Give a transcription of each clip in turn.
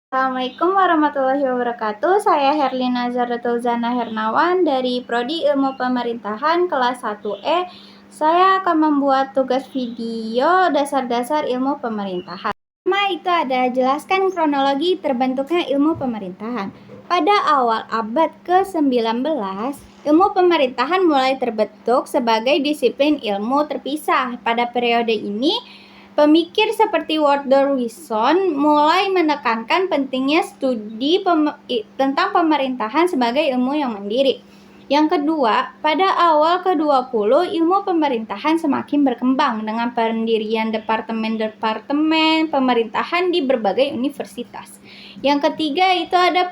Assalamualaikum warahmatullahi wabarakatuh. Saya Herlina Zana Hernawan dari Prodi Ilmu Pemerintahan kelas 1E. Saya akan membuat tugas video dasar-dasar ilmu pemerintahan. Pertama itu ada jelaskan kronologi terbentuknya ilmu pemerintahan. Pada awal abad ke-19, ilmu pemerintahan mulai terbentuk sebagai disiplin ilmu terpisah. Pada periode ini, pemikir seperti Woodrow Wilson mulai menekankan pentingnya studi tentang pemerintahan sebagai ilmu yang mandiri. Yang kedua, pada awal ke-20, ilmu pemerintahan semakin berkembang dengan pendirian departemen-departemen pemerintahan di berbagai universitas. Yang ketiga itu ada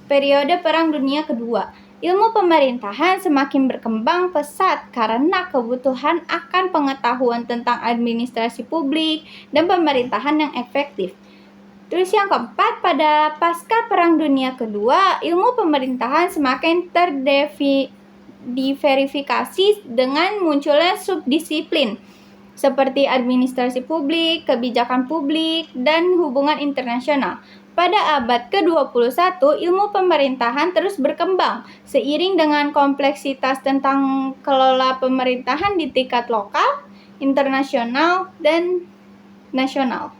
periode Perang Dunia Kedua. Ilmu pemerintahan semakin berkembang pesat karena kebutuhan akan pengetahuan tentang administrasi publik dan pemerintahan yang efektif. Terus yang keempat, pada pasca Perang Dunia Kedua, ilmu pemerintahan semakin diverifikasi dengan munculnya subdisiplin seperti administrasi publik, kebijakan publik, dan hubungan internasional. Pada abad ke-21, ilmu pemerintahan terus berkembang seiring dengan kompleksitas tentang kelola pemerintahan di tingkat lokal, internasional, dan nasional.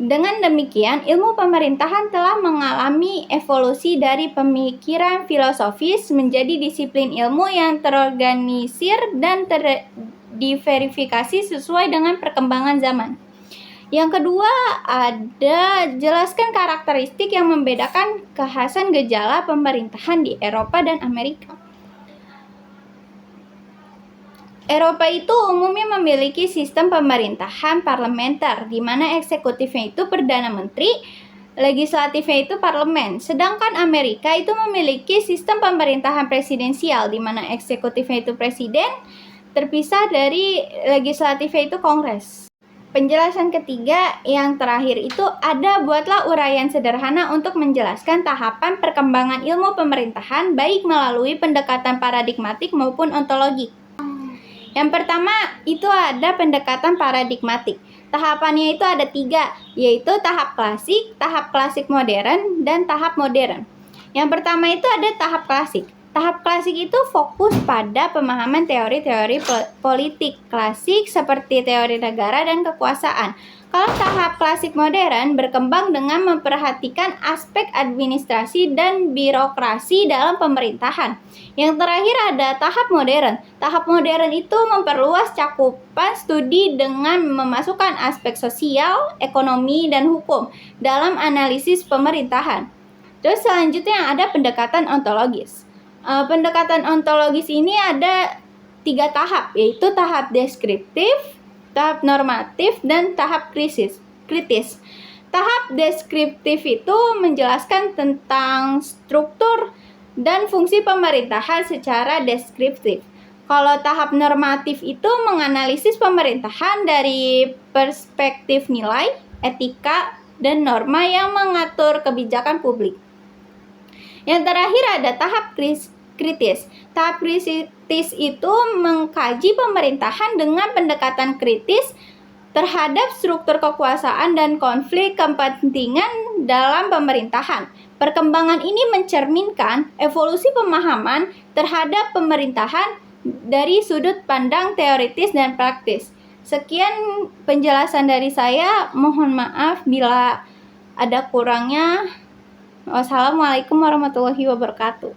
Dengan demikian, ilmu pemerintahan telah mengalami evolusi dari pemikiran filosofis menjadi disiplin ilmu yang terorganisir dan diverifikasi sesuai dengan perkembangan zaman. Yang kedua, ada jelaskan karakteristik yang membedakan kekhasan gejala pemerintahan di Eropa dan Amerika. Eropa itu umumnya memiliki sistem pemerintahan parlementer, di mana eksekutifnya itu Perdana Menteri, legislatifnya itu parlemen. Sedangkan Amerika itu memiliki sistem pemerintahan presidensial, di mana eksekutifnya itu presiden, terpisah dari legislatifnya itu kongres. Penjelasan ketiga yang terakhir itu ada buatlah uraian sederhana untuk menjelaskan tahapan perkembangan ilmu pemerintahan baik melalui pendekatan paradigmatik maupun ontologik. Yang pertama itu ada pendekatan paradigmatik. Tahapannya itu ada 3, yaitu tahap klasik modern, dan tahap modern. Yang pertama itu ada tahap klasik. Tahap klasik itu fokus pada pemahaman teori-teori politik klasik seperti teori negara dan kekuasaan. Kalau tahap klasik modern berkembang dengan memperhatikan aspek administrasi dan birokrasi dalam pemerintahan. Yang terakhir ada tahap modern. Tahap modern itu memperluas cakupan studi dengan memasukkan aspek sosial, ekonomi, dan hukum dalam analisis pemerintahan. Terus selanjutnya ada pendekatan ontologis. Pendekatan ontologis ini ada 3 tahap, yaitu tahap deskriptif, tahap normatif, dan tahap kritis. Tahap deskriptif itu menjelaskan tentang struktur dan fungsi pemerintahan secara deskriptif. Kalau tahap normatif itu menganalisis pemerintahan dari perspektif nilai, etika, dan norma yang mengatur kebijakan publik. Yang terakhir ada tahap kritis. Tahap kritis itu mengkaji pemerintahan dengan pendekatan kritis terhadap struktur kekuasaan dan konflik kepentingan dalam pemerintahan. Perkembangan ini mencerminkan evolusi pemahaman terhadap pemerintahan dari sudut pandang teoritis dan praktis. Sekian penjelasan dari saya. Mohon maaf bila ada kurangnya. Wassalamualaikum warahmatullahi wabarakatuh.